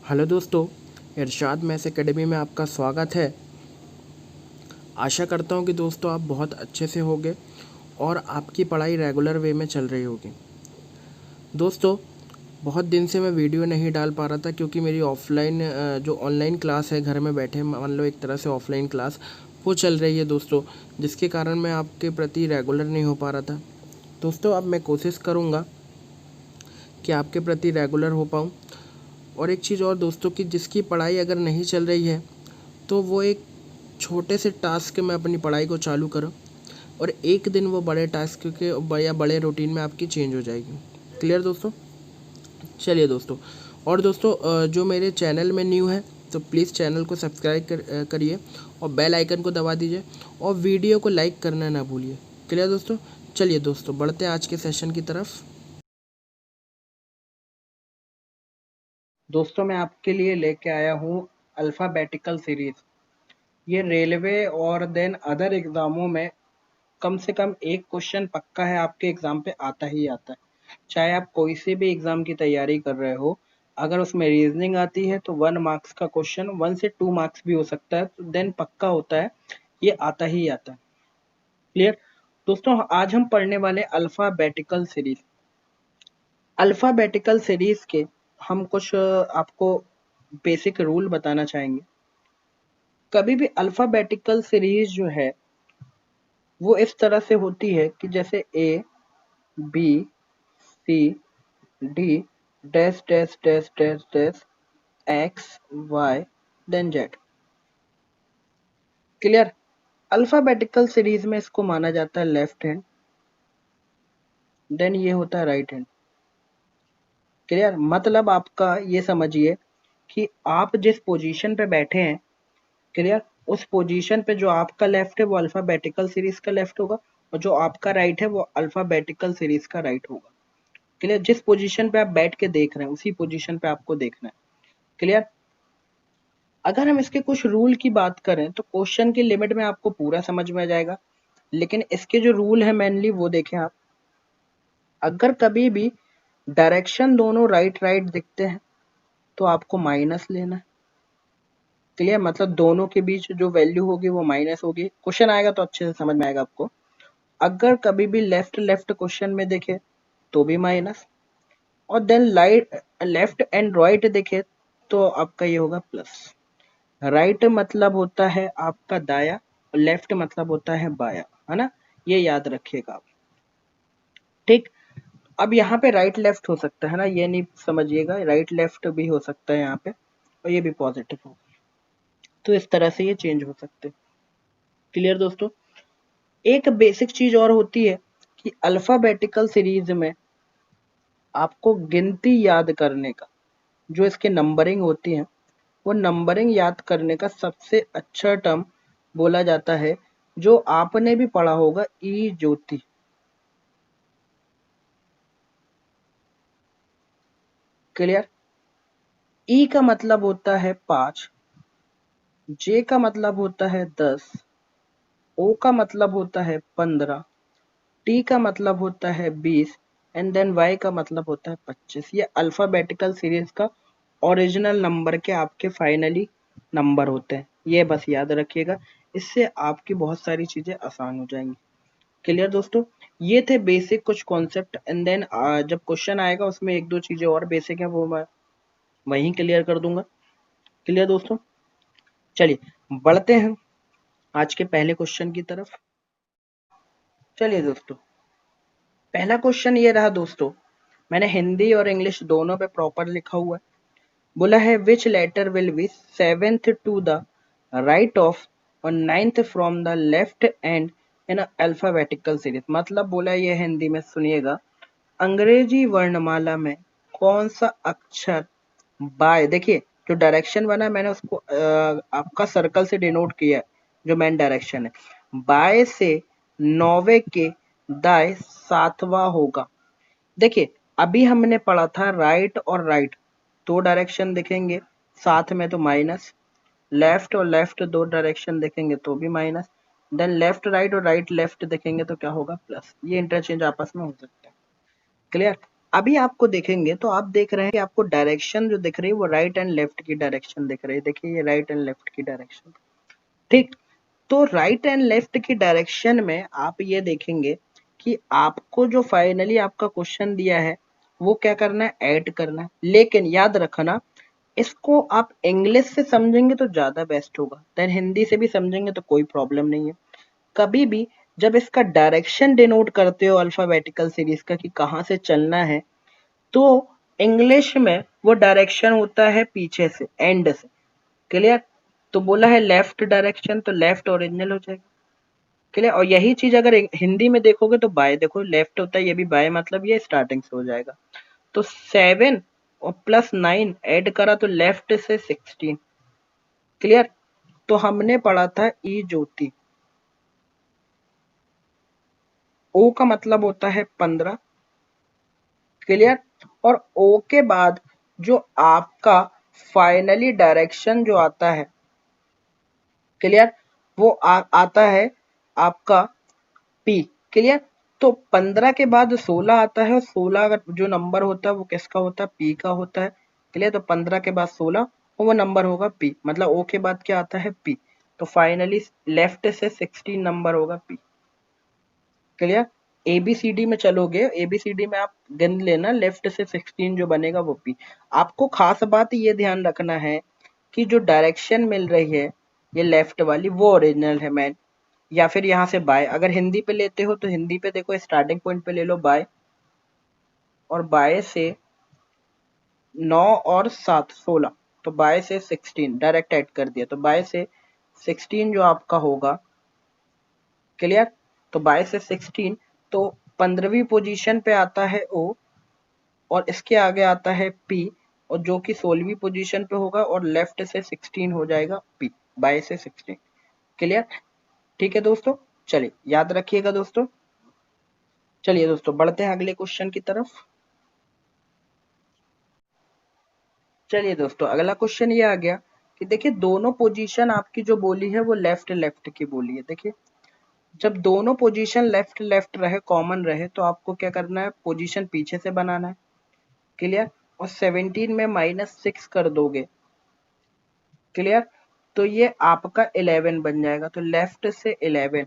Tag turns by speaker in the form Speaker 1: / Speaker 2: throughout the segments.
Speaker 1: Hello दोस्तों, इरशाद maths academy में आपका स्वागत है। आशा करता हूँ कि दोस्तों आप बहुत अच्छे से होंगे और आपकी पढ़ाई रेगुलर वे में चल रही होगी। दोस्तों, बहुत दिन से मैं वीडियो नहीं डाल पा रहा था क्योंकि मेरी ऑफलाइन जो ऑनलाइन क्लास है, घर में बैठे मान लो एक तरह से ऑफलाइन क्लास वो चल रही है दोस्तों, जिसके कारण मैं आपके प्रति रेगुलर नहीं हो पा रहा था। दोस्तों, अब मैं कोशिश करूँगा कि आपके प्रति रेगुलर हो पाऊँ। और एक चीज़ और दोस्तों, कि जिसकी पढ़ाई अगर नहीं चल रही है तो वो एक छोटे से टास्क में अपनी पढ़ाई को चालू करो और एक दिन वो बड़े टास्क के या बड़े रूटीन में आपकी चेंज हो जाएगी। क्लियर दोस्तों? चलिए दोस्तों, और दोस्तों जो मेरे चैनल में न्यू है तो प्लीज़ चैनल को सब्सक्राइब करिए और बेल आइकन को दबा दीजिए और वीडियो को लाइक करना ना भूलिए। क्लियर दोस्तों? चलिए दोस्तों, बढ़ते हैं आज के सेशन की तरफ। दोस्तों, मैं आपके लिए लेके आया हूँ अल्फ़ाबेटिकल सीरीज़। ये रेलवे और देन अदर एग्ज़ामों में कम से कम एक क्वेश्चन पक्का है, आपके एग्ज़ाम पे आता ही आता है। चाहे आप कोई से भी एग्ज़ाम की तैयारी कर रहे हो, अगर उसमें रीजनिंग आती है तो 1 मार्क्स का क्वेश्चन 1 से 2 मार्क्स भी हो सकता है, तो देन पक्का होता है, ये आता ही आता है। क्लियर? दोस्तों, आज हम पढ़ने वाले अल्फ़ाबेटिकल सीरीज़। अल्फ़ाबेटिकल सीरीज़ के हम कुछ आपको बेसिक रूल बताना चाहेंगे। कभी भी अल्फ़ाबेटिकल सीरीज़ जो है वो इस तरह से होती है कि जैसे A, B, C, D, dash dash dash dash dash, X, Y, then Z. Clear? Alphabetical series में इसको माना जाता है लेफ्ट हैंड, देन ये होता है राइट हैंड। क्लियर? मतलब आपका ये समझिए कि आप जिस पोजीशन पे बैठे हैं, क्लियर, उस पोजीशन पे जो आपका लेफ्ट है वो अल्फाबेटिकल सीरीज का लेफ्ट होगा और जो आपका राइट है वो अल्फाबेटिकल सीरीज का राइट होगा। क्लियर? जिस पोजीशन पे आप बैठ के देख रहे हैं उसी पोजीशन पे आपको देखना है। क्लियर? अगर हम इसके कुछ रूल की बात करें तो क्वेश्चन की लिमिट में आपको पूरा समझ में आ जाएगा, लेकिन इसके जो रूल है मेनली वो देखें आप। अगर कभी भी डायरेक्शन दोनों राइट राइट दिखते हैं तो आपको माइनस लेना है। क्लियर? मतलब दोनों के बीच जो वैल्यू होगी वो माइनस होगी। क्वेश्चन आएगा तो अच्छे से समझ में आएगा आपको। अगर कभी भी लेफ्ट लेफ्ट क्वेश्चन में देखे तो भी माइनस, और then light left and right देखे तो आपका ये होगा प्लस। राइट मतलब होता है आपका दाया और लेफ्ट मतलब होता है बाया, है ना? ये याद रखिएगा आप। ठीक? अब यहाँ पे राइट लेफ्ट हो सकता है ना, ये नहीं समझिएगा, राइट लेफ्ट भी हो सकता है यहाँ पे और ये भी पॉजिटिव होगा, तो इस तरह से ये चेंज हो सकते हैं। क्लियर दोस्तों? एक बेसिक चीज और होती है कि अल्फाबेटिकल सीरीज में आपको गिनती याद करने का, जो इसके नंबरिंग होती है, वो नंबरिंग याद करने का सबसे अच्छा टर्म बोला जाता है, जो आपने भी पढ़ा होगा, ई ज्योति। क्लियर? ई का मतलब होता है 5, जे का मतलब होता है 10, ओ का मतलब होता है 15, टी का मतलब होता है 20 एंड देन वाई का मतलब होता है 25। ये अल्फाबेटिकल सीरीज का ओरिजिनल नंबर के आपके फाइनली नंबर होते हैं, ये बस याद रखिएगा। इससे आपकी बहुत सारी चीजें आसान हो जाएंगी। क्लियर दोस्तों? ये थे बेसिक कुछ कॉन्सेप्ट, एंड देन जब क्वेश्चन आएगा उसमें एक दो चीजें और बेसिक है वो मैं वहीं क्लियर कर दूंगा। क्लियर दोस्तों? चलिए बढ़ते हैं आज के पहले क्वेश्चन की तरफ। चलिए दोस्तों, पहला क्वेश्चन ये रहा दोस्तों, मैंने हिंदी और इंग्लिश दोनों पे प्रॉपर लिखा हुआ है। बोला है which letter will be seventh to the right of और ninth from the left and in alphabetical series. मतलब बोला ये हिंदी में, सुनिएगा, अंग्रेजी वर्णमाला में कौन सा अक्षर बाय, देखिए जो डायरेक्शन बना है मैंने उसको आपका सर्कल से डिनोट किया है, जो मेन डायरेक्शन है, बाय से 9वें के दाएं 7वां होगा। देखिए अभी हमने पढ़ा था राइट और राइट दो डायरेक्शन दिखेंगे साथ में तो माइनस, लेफ्ट और लेफ्ट दो डायरेक्शन देखेंगे तो भी माइनस, देन लेफ्ट राइट और राइट लेफ्ट देखेंगे तो क्या होगा, प्लस। ये इंटरचेंज आपस में हो सकता है। क्लियर? अभी आपको देखेंगे तो आप देख रहे हैं कि आपको डायरेक्शन जो दिख रही है वो राइट एंड लेफ्ट की डायरेक्शन दिख रही है। देखिए ये राइट एंड लेफ्ट की डायरेक्शन, ठीक। तो राइट एंड लेफ्ट की डायरेक्शन में आप ये देखेंगे कि आपको जो फाइनली आपका क्वेश्चन दिया है वो क्या करना है, ऐड करना है। लेकिन याद रखना, इसको आप इंग्लिश से समझेंगे तो ज्यादा बेस्ट होगा, देन हिंदी से भी समझेंगे तो कोई प्रॉब्लम नहीं है। कभी भी जब इसका डायरेक्शन डिनोट करते हो अल्फाबेटिकल सीरीज का कि कहाँ से चलना है, तो इंग्लिश में वो डायरेक्शन होता है पीछे से, एंड से। क्लियर? तो बोला है लेफ्ट डायरेक्शन, तो लेफ्ट ओरिजिनल हो जाएगा। क्लियर? और यही चीज अगर हिंदी में देखोगे तो बाय, देखो लेफ्ट होता है, ये भी बाय, मतलब ये स्टार्टिंग से हो जाएगा। तो 7 और प्लस 9 ऐड करा तो लेफ्ट से 16। क्लियर? तो हमने पढ़ा था ई ज्योति, ओ का मतलब होता है 15। क्लियर? और ओ के बाद जो आपका फाइनली डायरेक्शन जो आता है, क्लियर, वो आता है आपका पी। क्लियर? तो 15 के बाद 16 आता है, और 16 अगर जो नंबर होता है वो किसका होता है, पी का होता है। क्लियर? तो 15 के बाद 16 और वो नंबर होगा पी, मतलब ओ के बाद क्या आता है, पी। तो फाइनली लेफ्ट से 16 नंबर होगा पी। क्लियर? एबीसीडी में चलोगे, एबीसीडी में आप गिन लेना, लेफ्ट से 16 जो बनेगा वो पी। आपको खास बात ये ध्यान रखना है कि जो डायरेक्शन मिल रही है ये लेफ्ट वाली, वो ओरिजिनल है मैन, या फिर यहाँ से बाय। अगर हिंदी पे लेते हो तो हिंदी पे देखो स्टार्टिंग पॉइंट पे ले लो बाय, और बाय से 9 और 7 16, तो बाय से 16 डायरेक्ट ऐड कर दिया, तो बाय से 16 जो आपका होगा। क्लियर? तो बाय से 16, तो 15वीं पोजीशन पे आता है ओ, और इसके आगे आता है पी, और जो कि 16वीं पोजीशन पे होगा, और लेफ्ट से 16 हो जाएगा पी, बाय से 16। क्लियर? ठीक है दोस्तों, चलिए याद रखिएगा दोस्तों। चलिए दोस्तों बढ़ते हैं अगले क्वेश्चन की तरफ। चलिए दोस्तों अगला क्वेश्चन ये आ गया कि देखिए दोनों पोजीशन आपकी जो बोली है वो लेफ्ट लेफ्ट की बोली है। देखिए जब दोनों पोजीशन लेफ्ट लेफ्ट रहे, कॉमन रहे, तो आपको क्या करना है, पोजीशन पीछे से बनाना है। क्लियर? और 17 में -6 कर दोगे, क्लियर, तो ये आपका 11 बन जाएगा। तो लेफ्ट से 11,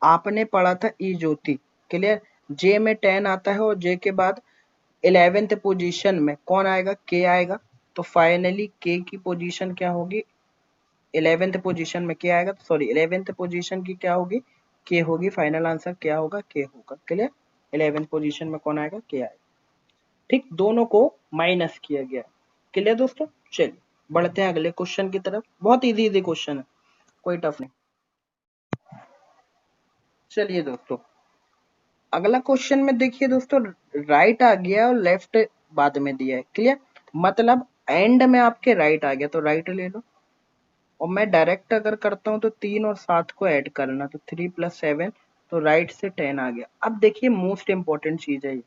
Speaker 1: आपने पढ़ा था ई ज्योति। क्लियर? जे में 10 आता है, और जे के बाद 11th पोजीशन में कौन आएगा, के आएगा। तो फाइनली के की पोजीशन क्या होगी, 11th पोजीशन में के आएगा, सॉरी 11th पोजीशन की क्या होगी, के होगी। फाइनल आंसर क्या होगा, के होगा। क्लियर? 11th पोजीशन में कौन आएगा, के आएगा। ठीक, दोनों को माइनस किया गया। क्लियर दोस्तों? चलिए बढ़ते हैं अगले क्वेश्चन की तरफ। बहुत इजी इजी क्वेश्चन है, कोई टफ नहीं। चलिए दोस्तों अगला क्वेश्चन में देखिए दोस्तों, राइट आ गया और लेफ्ट बाद में दिया है। क्लियर? मतलब एंड में आपके राइट आ गया तो राइट ले लो, और मैं डायरेक्ट अगर करता हूँ तो 3 और 7 को ऐड करना, तो 3 + 7, तो राइट से 10 आ गया। अब देखिए मोस्ट इंपॉर्टेंट चीज है ये,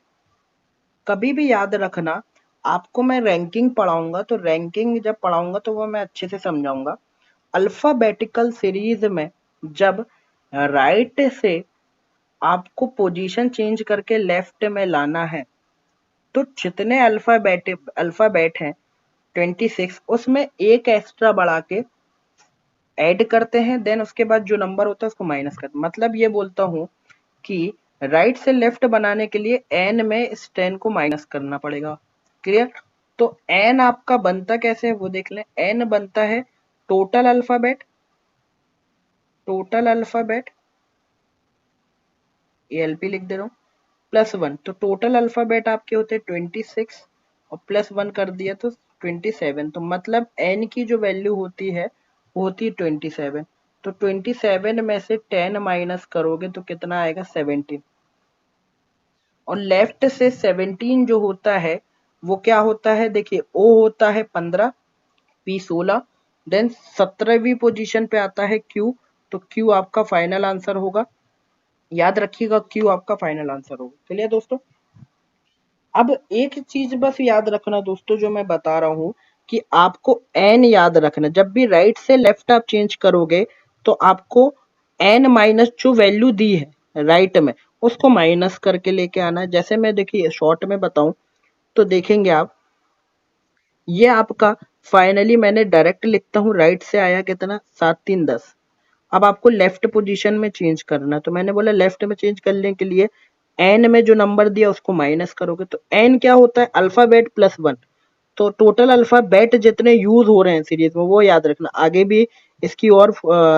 Speaker 1: कभी भी याद रखना, आपको मैं रैंकिंग पढ़ाऊंगा तो रैंकिंग जब पढ़ाऊंगा तो वो मैं अच्छे से समझाऊंगा। अल्फाबेटिकल सीरीज में जब राइट से आपको पोजीशन चेंज करके लेफ्ट में लाना है, तो जितने अल्फाबेट हैं 26, उसमें एक एक्स्ट्रा बढ़ा के ऐड करते हैं, देन उसके बाद जो नंबर होता है उसको माइनस करते हैं। मतलब ये बोलता हूँ कि राइट से लेफ्ट बनाने के लिए एन में इस 10 को माइनस करना पड़ेगा। क्लियर? तो एन आपका बनता कैसे है वो देख लें। एन बनता है टोटल अल्फाबेट, एएलपी लिख दे रहा हूँ, +1। तो टोटल अल्फाबेट आपके होते हैं 26, और +1 कर दिया तो 27। तो मतलब एन की जो वैल्यू होती है वो होती है 27। तो 27 में से 10 माइनस करोगे तो कितना आएगा, 17। और लेफ्ट से 17 जो होता है वो क्या होता है, देखिए ओ होता है 15, पी 16, देन 17वीं पोजीशन पे आता है क्यू, तो क्यू आपका फाइनल आंसर होगा। याद रखिएगा क्यू आपका फाइनल आंसर होगा। चलिए दोस्तों अब एक चीज बस याद रखना दोस्तों, जो मैं बता रहा हूं कि आपको एन याद रखना, जब भी राइट से लेफ्ट आप चेंज करोगे तो आपको एन माइनस जो वैल्यू दी है राइट में उसको माइनस करके लेके आना है। जैसे मैं देखिए शॉर्ट में बताऊं तो देखेंगे आप, ये आपका फाइनली मैंने डायरेक्ट लिखता हूँ, राइट से आया कितना 7 3 10। अब आपको लेफ्ट पोजीशन में चेंज करना है, तो मैंने बोला लेफ्ट में चेंज करने के लिए एन में जो नंबर दिया उसको माइनस करोगे, तो एन क्या होता है अल्फाबेट +1। तो टोटल अल्फाबेट जितने यूज हो रहे हैं सीरीज में वो याद रखना। आगे भी इसकी और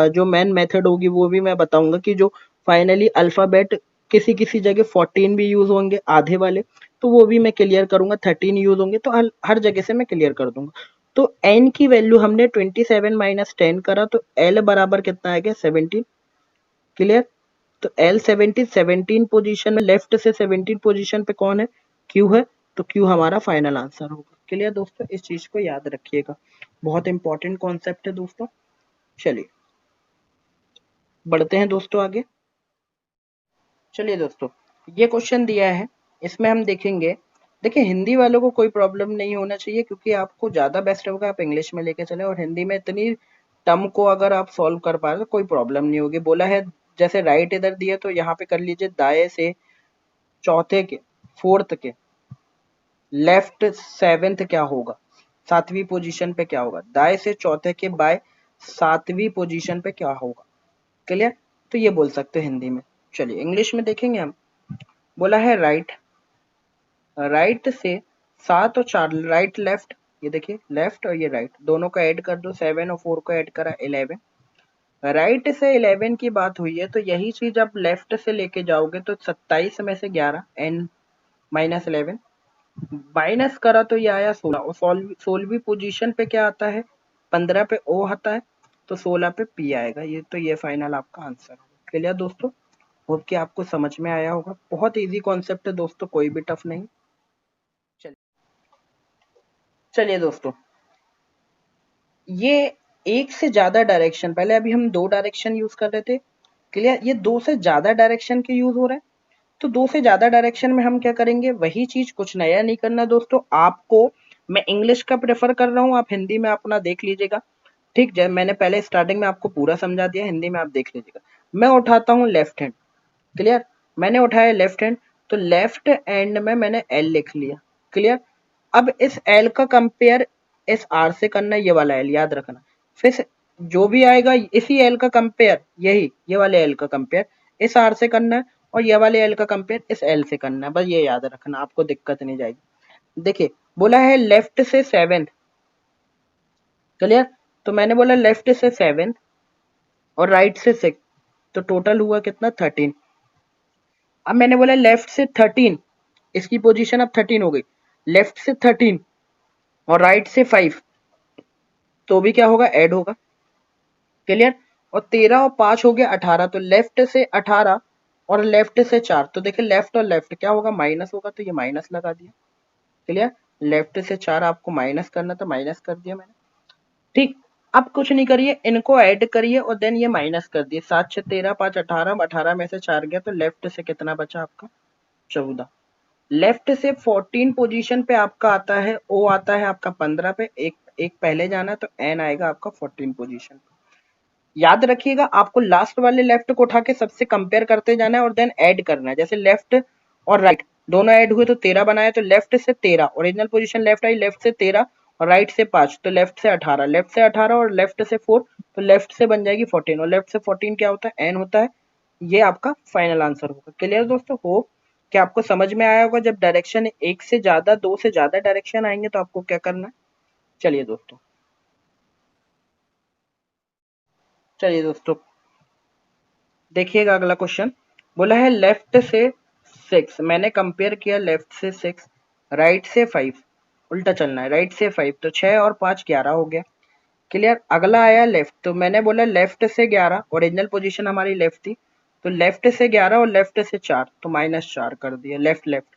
Speaker 1: जो मेन मेथड होगी वो भी मैं बताऊंगा कि जो फाइनली अल्फाबेट किसी किसी जगह 14 भी यूज होंगे आधे वाले, तो वो भी मैं क्लियर करूंगा, 13 यूज होंगे, तो हर जगह से मैं क्लियर कर दूंगा। तो n की वैल्यू हमने 27 - 10 करा, तो l बराबर कितना आएगा 17। क्लियर। तो L 17 पोजीशन में, लेफ्ट से 17 पोजीशन पे कौन है Q है, तो Q हमारा फाइनल आंसर होगा। क्लियर दोस्तों, इस चीज को याद रखिएगा, बहुत इंपॉर्टेंट कॉन्सेप्ट है दोस्तों। चलिए बढ़ते हैं दोस्तों आगे। चलिए दोस्तों, ये क्वेश्चन दिया है, इसमें हम देखेंगे। देखिए हिंदी वालों को कोई प्रॉब्लम नहीं होना चाहिए, क्योंकि आपको ज्यादा बेस्ट होगा आप इंग्लिश में लेके चले, और हिंदी में इतनी टर्म को अगर आप सॉल्व कर पा रहे तो कोई प्रॉब्लम नहीं होगी। बोला है जैसे राइट इधर दिया तो यहाँ पे कर लीजिए, दाएं से चौथे के, फोर्थ के, लेफ्ट सेवेंथ क्या होगा, 7वीं पोजीशन पे क्या होगा, दाएं से चौथे के बाय 7वीं पोजीशन पे क्या होगा। क्लियर। तो ये बोल सकते हैं हिंदी में। चलिए इंग्लिश में देखेंगे हम। बोला है राइट, राइट से 7 और 4, राइट लेफ्ट, ये देखिए लेफ्ट और ये राइट दोनों को ऐड कर दो, 7 और 4 को ऐड करा 11। राइट से 11 की बात हुई है, तो यही चीज आप लेफ्ट से लेके जाओगे तो 27 में से 11 n-11 माइनस करा तो ये आया 16, और 16वीं पोजीशन पे क्या आता है 15 पे O आता है, तो 16 पे P आएगा। ये तो ये फाइनल आपका आंसर होगा। क्लियर दोस्तों, होप कि आपको समझ में आया होगा। बहुत इजी कॉन्सेप्ट है दोस्तों, कोई भी टफ नहीं। चलिए चलिए दोस्तों, ये एक से ज्यादा डायरेक्शन, पहले अभी हम 2 डायरेक्शन यूज कर रहे थे। क्लियर। ये 2 से ज्यादा डायरेक्शन के यूज हो रहे हैं, तो 2 से ज्यादा डायरेक्शन में हम क्या करेंगे, वही चीज, कुछ नया नहीं करना दोस्तों आपको। मैं इंग्लिश का प्रेफर कर रहा हूँ, आप हिंदी में अपना देख लीजिएगा। ठीक, जब मैंने पहले स्टार्टिंग में आपको पूरा समझा दिया, हिंदी में आप देख लीजिएगा। मैं उठाता हूँ लेफ्ट हैंड। क्लियर। मैंने उठाया लेफ्ट हैंड, तो लेफ्ट हैंड में मैंने एल लिख लिया। क्लियर। अब इस एल का कंपेयर इस आर से करना है, ये वाला एल याद रखना। फिर जो भी आएगा इसी एल का कंपेयर, यही ये वाले एल का कंपेयर इस आर से करना है, और ये वाले एल का कंपेयर इस एल से करना है। बस ये याद रखना, आपको दिक्कत नहीं जाएगी। देखिए बोला है लेफ्ट से 7। क्लियर। तो मैंने बोला लेफ्ट से 7 और राइट से 6, तो टोटल हुआ कितना 13। अब मैंने बोला लेफ्ट से 13, इसकी पोजीशन अब 13 हो गई, लेफ्ट से 13 और राइट से 5, तो भी क्या होगा ऐड होगा। क्लियर। और 13 और 5 हो गया 18, तो लेफ्ट से 18 और लेफ्ट से 4, तो देखिए लेफ्ट और लेफ्ट क्या होगा माइनस होगा, तो ये माइनस लगा दिया। क्लियर। लेफ्ट से 4 आपको माइनस करना, तो माइनस कर दिया मैंने। ठीक। अब कुछ नहीं करिए, इनको ऐड करिए और देन ये माइनस कर दिए, 7 6 13 5 18, 18 में से 4 गया, तो लेफ्ट से कितना बचा आपका 14। लेफ्ट से 14 पोजीशन पे आपका आता है ओ, आता है आपका 15 पे, एक एक पहले जाना, तो एन आएगा आपका 14 पोजीशन पे। याद रखिएगा आपको लास्ट वाले लेफ्ट को उठा के सबसे कंपेयर करते जाना है और देन ऐड करना है। जैसे लेफ्ट और राइट दोनों ऐड हुए तो 13 बनाया, तो लेफ्ट से 13 ओरिजिनल पोजीशन लेफ्ट आई, लेफ्ट से 13 और राइट से 5, तो लेफ्ट से 18, लेफ्ट से 18 और लेफ्ट से 4, तो लेफ्ट से बन जाएगी 14, और लेफ्ट से 14 क्या होता है एन होता है। ये आपका फाइनल आंसर होगा। क्लियर दोस्तों, हो क्या आपको समझ में आया होगा। जब डायरेक्शन एक से ज्यादा, 2 से ज्यादा डायरेक्शन आएंगे तो आपको क्या करना है। चलिए दोस्तों, चलिए दोस्तों देखिएगा अगला क्वेश्चन। बोला है लेफ्ट से 6, मैंने कंपेयर किया लेफ्ट से 6, राइट से 5, उल्टा चलना है, राइट से 5, तो 6 और 5 11 हो गया। क्लियर। अगला आया लेफ्ट, तो मैंने बोला लेफ्ट से 11, ओरिजिनल पोजीशन हमारी लेफ्ट थी, तो लेफ्ट से 11 और लेफ्ट से 4, तो -4 कर दिया, लेफ्ट लेफ्ट।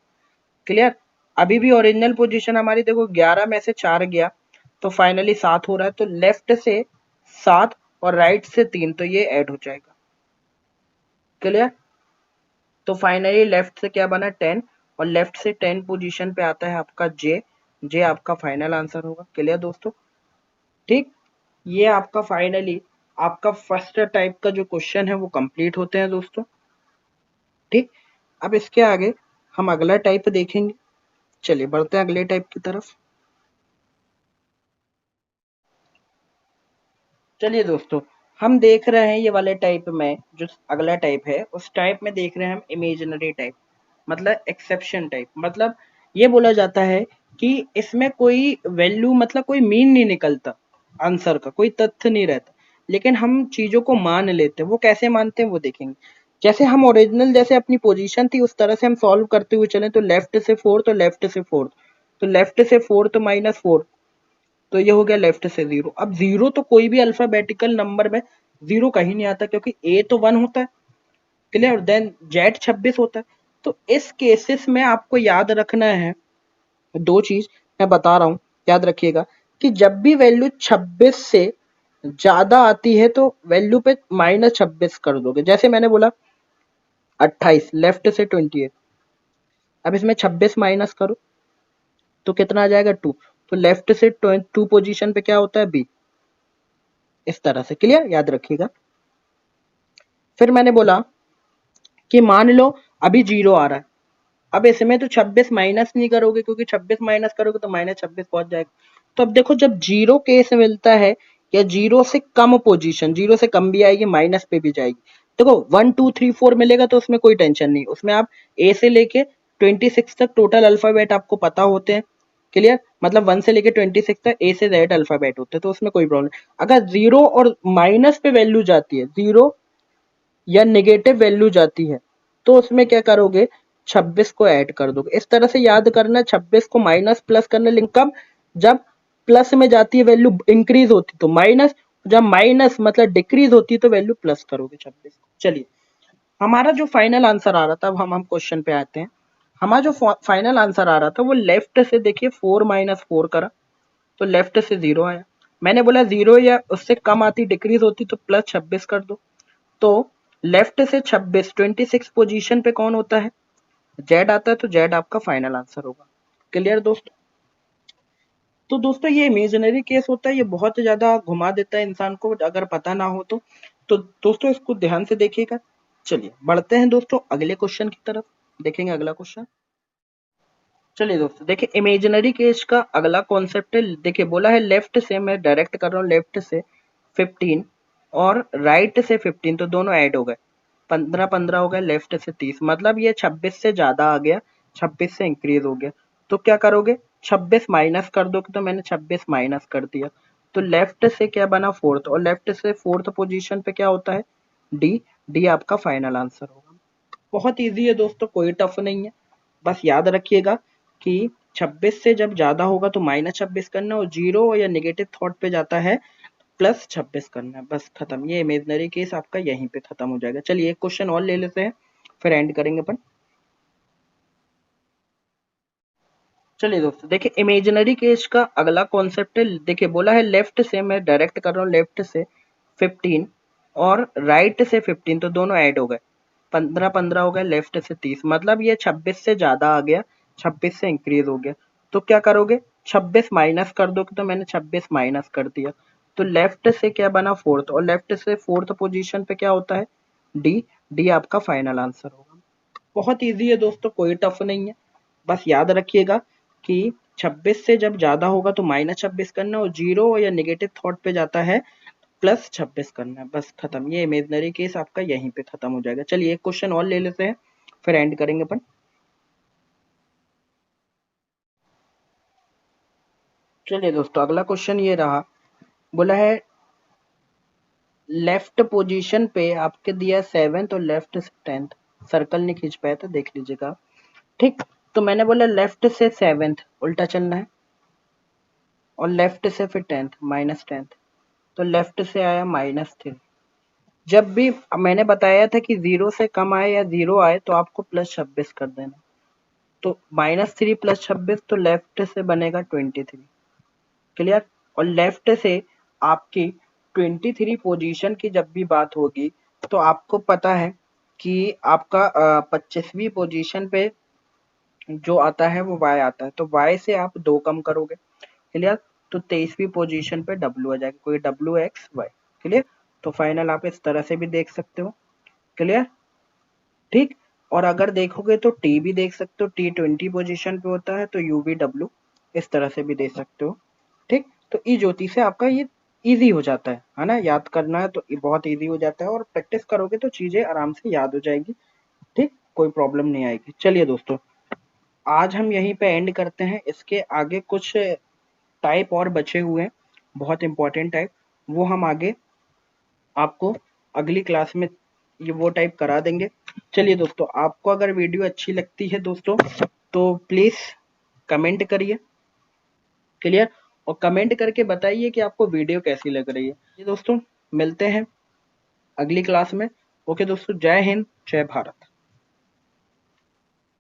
Speaker 1: क्लियर। अभी भी ओरिजिनल पोजीशन हमारी देखो 11 में से 4 गया, तो फाइनली 7 हो रहा है, तो लेफ्ट से 7 और राइट से 3, तो ये ऐड हो जाएगा। क्लियर। तो फाइनली लेफ्ट से क्या बना 10, और लेफ्ट से 10 पोजीशन पे आता है आपका जे, जे आपका फाइनल आंसर होगा। क्लियर दोस्तों। ठीक। ये आपका फाइनली आपका फर्स्ट टाइप का जो क्वेश्चन है वो कंप्लीट होते हैं दोस्तों। ठीक। अब इसके आगे हम अगला टाइप देखेंगे। चलिए बढ़ते हैं अगले टाइप की तरफ। चलिए दोस्तों, हम देख रहे हैं ये वाले टाइप में, जो अगला टाइप है उस टाइप में देख रहे हैं हम इमेजिनरी टाइप, मतलब एक्सेप्शन टाइप। मतलब ये बोला जाता है कि इसमें कोई वैल्यू, मतलब कोई मीन नहीं निकलता आंसर का, कोई तथ्य नहीं रहता, लेकिन हम चीजों को मान लेते हैं। वो कैसे मानते हैं वो देखेंगे। जैसे हम ओरिजिनल, जैसे अपनी पोजीशन थी उस तरह से हम सॉल्व करते हुए चले, तो लेफ्ट से फोर, तो लेफ्ट से फोर, तो लेफ्ट से फोर तो माइनस फोर, तो ये हो गया लेफ्ट से जीरो। अब जीरो तो कोई भी अल्फाबेटिकल नंबर में जीरो कहीं नहीं आता, क्योंकि ए तो वन होता है, क्लियर, देन जेड 26 होता है। तो इस केसेस में आपको याद रखना है दो चीज, मैं बता रहा हूं, याद रखिएगा कि जब भी वैल्यू 26 से ज्यादा आती है तो वैल्यू पे -26 कर दोगे। जैसे मैंने बोला 28, लेफ्ट से 28, अब इसमें 26 माइनस करो तो कितना आ जाएगा 2, तो लेफ्ट से 2 पोजीशन पे क्या होता है बी, इस तरह से, क्लियर, याद रखिएगा। फिर मैंने बोला कि मान लो अभी जीरो आ रहा है, अब इसमें तो 26 माइनस नहीं करोगे, क्योंकि 26 माइनस करोगे तो -26 पहुंच जाएगा। तो अब देखो, जब जीरो केस मिलता है या जीरो से कम पोजीशन, जीरो से कम भी आएगी, माइनस पे भी जाएगी। देखो 1 2 3 4 मिलेगा तो उसमें कोई टेंशन नहीं, उसमें आप ए से लेके 26 तक टोटल अल्फाबेट आपको पता होते हैं, क्लियर। मतलब 1 से लेके 26 तक ए से जेड अल्फाबेट होते हैं, तो उसमें कोई प्रॉब्लम नहीं। अगर जीरो और माइनस पे वैल्यू जाती है, जीरो या नेगेटिव वैल्यू जाती है, तो उसमें क्या करोगे, 26 को ऐड कर दोगे। इस तरह से याद करना, 26 को माइनस प्लस करना, लिंक कब, जब प्लस में जाती है वैल्यू इंक्रीज होती तो माइनस, जब माइनस मतलब डिक्रीज होती है तो वैल्यू प्लस करोगे 26 को। चलिए, हमारा जो फाइनल आंसर आ रहा था, अब हम क्वेश्चन पे आते हैं। हमारा जो फाइनल आंसर आ रहा था वो लेफ्ट से, देखिए 4 माइनस 4 करा तो लेफ्ट से जीरो आया। मैंने बोला जीरो या उससे कम आती, डिक्रीज होती तो प्लस 26 कर दो। तो लेफ्ट से 26, 26 पोजीशन पे कौन होता है, जेड आता है, तो जेड आपका फाइनल आंसर होगा। क्लियर दोस्तों। तो दोस्तों ये इमेजिनरी केस होता है, ये बहुत ज्यादा घुमा देता है इंसान को अगर पता ना हो तो दोस्तों इसको ध्यान से देखिएगा। चलिए बढ़ते हैं दोस्तों अगले क्वेश्चन की तरफ, देखेंगे अगला क्वेश्चन। चलिए दोस्तों, देखिए इमेजिनरी केस का अगला कॉन्सेप्ट है। देखिए बोला है लेफ्ट से, मैं डायरेक्ट कर रहा हूँ, लेफ्ट से 15 और राइट से 15, तो दोनों ऐड हो गए, 15 15 हो गए, लेफ्ट से 30, मतलब ये 26 से ज्यादा आ गया, 26 से इंक्रीज हो गया। तो क्या करोगे, 26 माइनस कर दोगे, तो मैंने 26 माइनस कर दिया। तो लेफ्ट से क्या बना, फोर्थ, और लेफ्ट से फोर्थ पोजीशन पे क्या होता है, डी, डी आपका फाइनल आंसर होगा। बहुत इजी है दोस्तों, कोई टफ नहीं है, बस याद रखिएगा कि 26 से जब ज्यादा होगा तो -26 करना, और जीरो या नेगेटिव थॉट पे जाता है +26 करना है, बस खत्म। ये इमेजिनरी केस आपका यहीं पे खत्म हो जाएगा। चलिए एक क्वेश्चन और ले लेते हैं, फिर एंड करेंगे अपन। चलिए दोस्तों, देखिए इमेजिनरी केस का अगला कॉन्सेप्ट है। देखिए बोला है लेफ्ट से, मैं डायरेक्ट कर रहा हूँ, लेफ्ट से 15 और राइट से 15, तो दोनों ऐड हो गए, 15 15 हो गए, लेफ्ट से 30, मतलब ये 26 से ज्यादा आ गया, 26 से इंक्रीज हो गया। तो क्या करोगे, 26 माइनस कर दोगे, तो मैंने 26 माइनस कर दिया। तो लेफ्ट से क्या बना, फोर्थ, और लेफ्ट से फोर्थ पोजीशन पे क्या होता है, डी, डी आपका फाइनल आंसर होगा। बहुत इजी है दोस्तों, कोई टफ नहीं है, बस याद रखिएगा कि 26 से जब ज्यादा होगा तो -26 करना, और जीरो या नेगेटिव थॉट पे जाता है +26 करना है, बस खत्म। ये इमेजिनरी केस आपका यहीं पे खत्म हो जाएगा। चलिए एक क्वेश्चन और ले लेते हैं, फिर एंड करेंगे अपन। चलिए दोस्तों, अगला क्वेश्चन ये रहा, बोला है लेफ्ट पोजीशन पे आपके दिया 7th और लेफ्ट से 10th, सर्कल नहीं खींच पाया तो देख लीजिएगा, ठीक। तो मैंने बोला लेफ्ट से 7th उल्टा चलना है, और लेफ्ट से फिर 10th, -10th, तो लेफ्ट से आया -3। जब भी मैंने बताया था कि जीरो से कम आए या जीरो आए तो आपको +26 कर देना। तो -3 +26, तो लेफ्ट से बनेगा 23, क्लियर। और लेफ्ट से आपकी 23 पोजीशन की जब भी बात होगी तो आपको पता है कि आपका 25वीं पोजीशन पे जो आता है वो y आता है, तो y से आप 2 कम करोगे, क्लियर। तो 23वीं पोजीशन पे w आ जाएगा, कोई WXY, क्लियर। तो फाइनल आप इस तरह से भी देख सकते हो, क्लियर, ठीक। और अगर देखोगे तो टी भी देख सकते हो, T20 पोजीशन पे होता है, तो UVW इस तरह से भी दे सकते हो। ठीक, तो ई ज्योति से आपका ये इजी हो जाता है ना, याद करना है तो ये बहुत इजी हो जाता है, और प्रैक्टिस करोगे तो चीजें आराम से याद हो जाएगी। ठीक, कोई प्रॉब्लम नहीं आएगी। चलिए दोस्तों, आज हम यहीं पे एंड करते हैं। इसके आगे कुछ टाइप और बचे हुए हैं, बहुत इंपॉर्टेंट टाइप, वो हम आगे आपको अगली क्लास में ये वो टाइप करा देंगे। चलिए दोस्तों, आपको अगर वीडियो अच्छी लगती है दोस्तों, तो प्लीज कमेंट करिए। क्लियर, और कमेंट करके बताइए कि आपको वीडियो कैसी लग रही है। ये दोस्तों, मिलते हैं अगली क्लास में। ओके दोस्तों, जय हिंद, जय भारत।